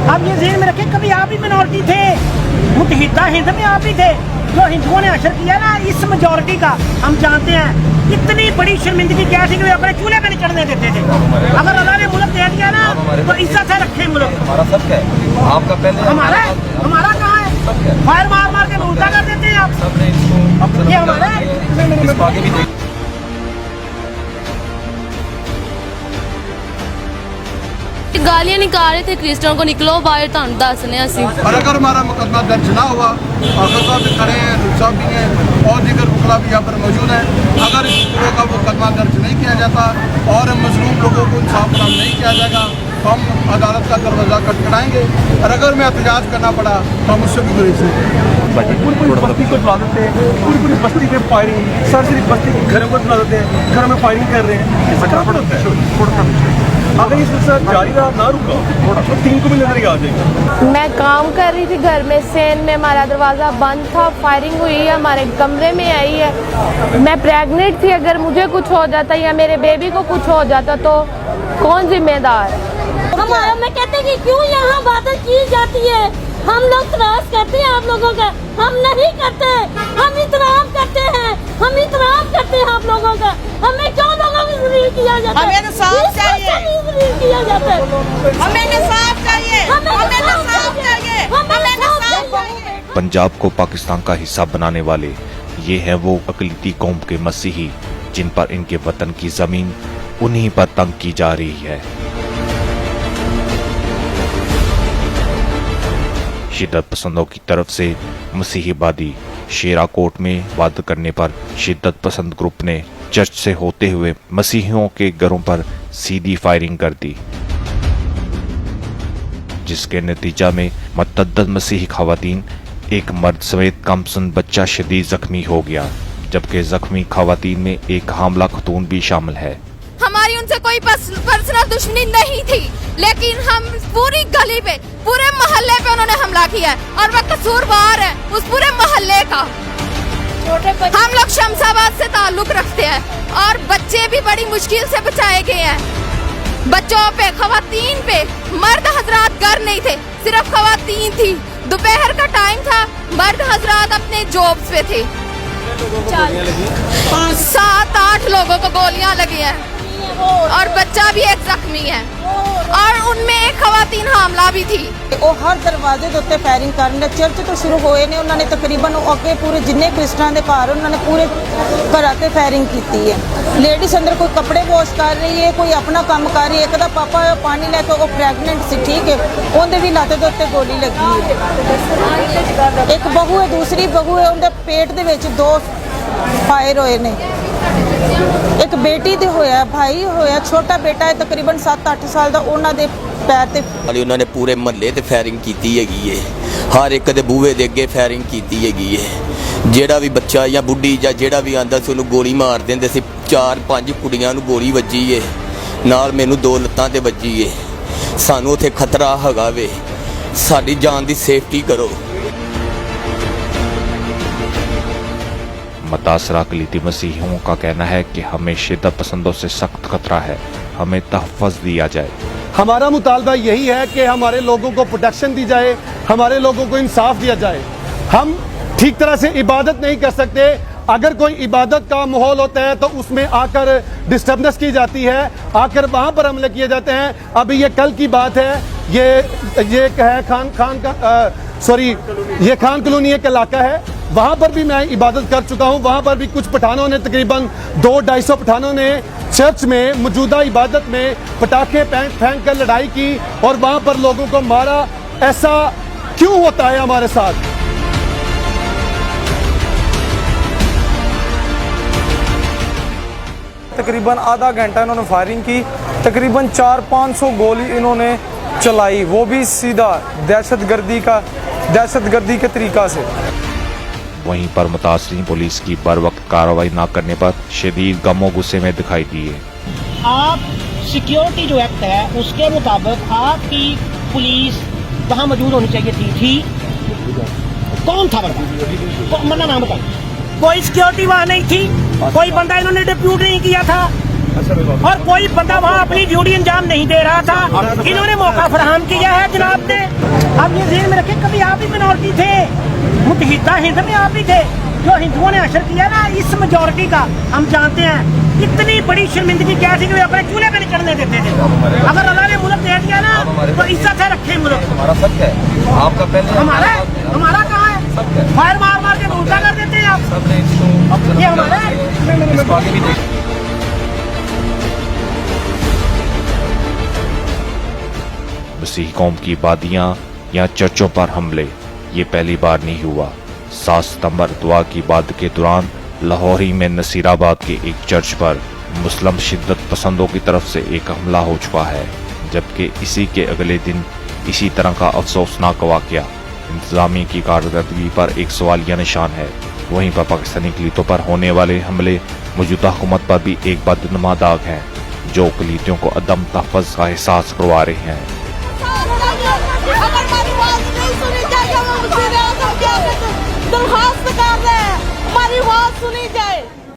आप ये ज़हन में रखें, कभी आप भी मिनॉरिटी थे, मुत्तहिदा हिंद में आप भी थे। जो हिंदुओं ने अशर किया ना इस मेजॉरिटी का, हम जानते हैं इतनी बड़ी शर्मिंदगी क्या थी कि वे अपने चूल्हे पे नहीं चढ़ने देते थे। अगर अल्लाह ने मुल्क दे दिया ना तो इज्जत से रखे मुल्क। हमारा सब है, आपका पहले हमारा कहाँ है? फायर मार मार के उल्टा कर देते हैं आप। ये हमारा गालियां निकाल रहे थे क्रिश्चियन को, निकलो बाहर, तुम दसने असी। और अगर हमारा मुकदमा दर्ज ना हुआ, आखिर साहब भी खड़े हैं, रुख साहब भी हैं और दीगर वकला भी यहाँ पर मौजूद हैं, अगर इस पूरे का मुकदमा दर्ज नहीं किया जाता और मजलूम लोगों को इंसाफ फराहम नहीं किया जाएगा तो हम अदालत का दरवाज़ा खटखटाएंगे। और अगर मैं एहतजाज करना पड़ा तो हम उससे भी गुरेज नहीं। पूरी बस्ती को चला देते हैं, पूरी बस्ती पे फायरिंग, सारी बस्ती के घरों को चला देते हैं, घरों में फायरिंग कर रहे हैं। ये सच होता है। अगर ये सिलसिला जारी रहा, ना रुका तो 3 को भी नजर आ जाएगा। मैं काम कर रही थी घर में, सेन में हमारा दरवाज़ा बंद था, फायरिंग हुई है, हमारे कमरे में आई है। मैं प्रेग्नेंट थी, अगर मुझे कुछ हो जाता या मेरे बेबी को कुछ हो जाता तो कौन जिम्मेदार? हमारा मैं कहते हैं कि क्यों यहाँ बातें की जाती है। हम लोग त्रास करते हैं आप लोगों का, हम नहीं करते, हम इतराम करते हैं, हम इतराम करते हैं आप लोगों का। हमें क्यों लोगों को जलील किया जाता है? हमें इंसाफ चाहिए, जलील किया जाता है। हमें इंसाफ चाहिए, हमें इंसाफ चाहिए, हमें इंसाफ चाहिए। पंजाब को पाकिस्तान का हिस्सा बनाने वाले ये हैं वो अकलीती कौम के मसीही जिन पर इनके वतन की जमीन उन्हीं पर तंग की जा रही है। शिद्दत पसंदों की तरफ से मसीहीवादी शेराकोट में वाद करने पर शिद्दत पसंद ग्रुप ने चर्च से होते हुए मसीहियों के घरों पर सीधी फायरिंग कर दी, जिसके नतीजा में मतअद्दद मसीही खवातीन, एक मर्द समेत कमसन बच्चा शदीद जख्मी हो गया, जबकि जख्मी खवातीन में एक हामला खतून भी शामिल है। हमारी उनसे कोई पर्सनल दुश्मनी नहीं थी, लेकिन हम पूरी गली पे, पूरे मोहल्ले पे उन्होंने हमला किया है और वह कसूरवार है उस पूरे मोहल्ले का। हम लोग शमशाबाद से ताल्लुक रखते हैं और बच्चे भी बड़ी मुश्किल से बचाए गए हैं। बच्चों पे, खवातीन पे, मर्द हजरात घर नहीं थे, सिर्फ खवातीन थी। दोपहर का टाइम था, मर्द हजरात अपने जॉब्स पे थे। 7-8 लोगों को गोलियां लगी हैं और बच्चा भी एक जख्मी है और उनमें एक खवातीन हामला भी थी। ਉਹ ਹਰ ਦਰਵਾਜ਼ੇ ਦੇ ਉੱਤੇ ਫਾਇਰਿੰਗ ਕਰਨ ਦੇ ਚਰਚ ਤੋਂ ਸ਼ੁਰੂ ਹੋਏ ਨੇ। ਉਹਨਾਂ ਨੇ ਤਕਰੀਬਨ ਅੱਗੇ ਪੂਰੇ ਜਿੰਨੇ ਕ੍ਰਿਸਚਨਾਂ ਦੇ ਘਰ ਉਹਨਾਂ ਨੇ ਪੂਰੇ ਘਰਾਂ ਤੇ ਫਾਇਰਿੰਗ ਕੀਤੀ ਹੈ। ਲੇਡੀਜ਼ ਅੰਦਰ ਕੋਈ ਕੱਪੜੇ ਵਾਸ਼ ਕਰ ਰਹੀ ਹੈ, ਕੋਈ ਆਪਣਾ ਕੰਮ ਕਰ ਰਹੀ ਹੈ। ਇੱਕ ਦਾ ਪਾਪਾ ਪਾਣੀ ਲੈ ਕੇ, ਉਹ ਪ੍ਰੈਗਨੈਂਟ ਸੀ, ਠੀਕ ਹੈ, ਉਹਦੇ ਵੀ ਲੱਤ ਦੇ ਉੱਤੇ ਗੋਲੀ ਲੱਗੀ ਹੈ। ਇੱਕ ਬਹੂ ਹੈ, ਦੂਸਰੀ ਬਹੂ ਹੈ, ਉਹਦੇ ਪੇਟ ਦੇ ਵਿੱਚ 2 ਫਾਇਰ ਹੋਏ ਨੇ। एक बेटी दे होया, भाई होया, छोटा बेटा है तकरीबन 7-8 साल ਦਾ, ਉਹਨਾਂ ਦੇ ਪੈਰ ਤੇ ਉਹਨਾਂ ਨੇ ਪੂਰੇ ਮਹੱਲੇ ਤੇ ਫਾਇਰਿੰਗ ਕੀਤੀ ਹੈਗੀ ਏ, ਹਰ ਇੱਕ ਦੇ ਬੂਹੇ ਦੇ ਅੱਗੇ ਫਾਇਰਿੰਗ ਕੀਤੀ ਹੈਗੀ ਏ। ਜਿਹੜਾ ਵੀ ਬੱਚਾ ਜਾਂ ਬੁੱਢੀ ਜਾਂ ਜਿਹੜਾ ਵੀ ਆਂਦਾ ਸੀ ਉਹਨੂੰ ਗੋਲੀ ਮਾਰ ਦਿੰਦੇ ਸੀ। 4-5 ਕੁੜੀਆਂ ਨੂੰ ਗੋਲੀ ਵੱਜੀ ਏ, ਨਾਲ ਮੈਨੂੰ 2 ਲੱਤਾਂ ਤੇ ਵੱਜੀ ਏ। ਸਾਨੂੰ ਉੱਥੇ ਖਤਰਾ ਹੈਗਾ ਵੇ, ਸਾਡੀ ਜਾਨ ਦੀ ਸੇਫਟੀ ਕਰੋ। मुतासरा अकलीती मसीहियों का कहना है कि हमें शिद्दत पसंदों से सख्त खतरा है, हमें तहफ़्फ़ुज़ दिया जाए। हमारा मुतालबा यही है कि हमारे लोगों को प्रोटेक्शन दी जाए, हमारे लोगों को इंसाफ दिया जाए। हम ठीक तरह से इबादत नहीं कर सकते। अगर कोई इबादत का माहौल होता है तो उसमें आकर डिस्टर्बेंस की जाती है, आकर वहाँ पर हमले किए जाते हैं। अभी ये कल की बात है, ये है खान कॉलोनी एक इलाका है, वहाँ पर भी मैं इबादत कर चुका हूँ। वहाँ पर भी कुछ पठानों ने, तकरीबन 200-250 पठानों ने चर्च में मौजूदा इबादत में पटाखे फेंक कर लड़ाई की और वहाँ पर लोगों को मारा। ऐसा क्यों होता है हमारे साथ? तकरीबन आधा घंटा इन्होंने फायरिंग की, तकरीबन 400-500 गोली इन्होंने चलाई, वो भी सीधा दहशतगर्दी के तरीका से। वहीं पर मुतासरीन पुलिस की बर वक्त कार्रवाई न करने पर शदीद गमो गुस्से में दिखाई दिए। आप सिक्योरिटी जो एक्ट है उसके मुताबिक आपकी पुलिस वहाँ मौजूद होनी चाहिए थी। कौन था बंदा? मना नाम बताओ। कोई सिक्योरिटी वहाँ नहीं थी, कोई बंदा इन्होंने डिप्यूट नहीं किया था और कोई बंदा वहाँ अपनी ड्यूटी अंजाम नहीं दे रहा था। इन्होंने मौका फराहम किया है जनाब ने। आप ये ध्यान में रखें, कभी आप भी मिनॉरिटी थे, मुत्तहिदा हिंद में आप भी थे। जो हिंदुओं ने असर किया ना इस मेजोरिटी का, हम जानते हैं इतनी बड़ी शर्मिंदगी क्या थी कि वे अपने चूल्हे पे नहीं चढ़ने देते थे। अगर अल्लाह ने मुल्क दे दिया ना तो इज्जत है रखे मुल्क। हमारा सब है, आपका पहले हमारा कहाँ है? फायर मार मार के उल्टा कर देते हैं आप। ये हमारा है। मसीही कौम की बादियां या चर्चों पर हमले ये पहली बार नहीं हुआ। 7 सितंबर दुआ की बाद के दौरान लाहौर ही में नसीराबाद के एक चर्च पर मुस्लिम शिद्दत पसंदों की तरफ से एक हमला हो चुका है, जबकि इसी के अगले दिन इसी तरह का अफसोसनाक वाकया इंतजामिया की कारकर्दगी पर एक सवालिया निशान है। वहीं पर पाकिस्तानी अक़लीतों पर होने वाले हमले मौजूदा हुकूमत पर भी एक बदनुमा दाग हैं, जो अक़लीतियों को अदम तहफ़्फ़ुज़ का एहसास करवा रहे हैं।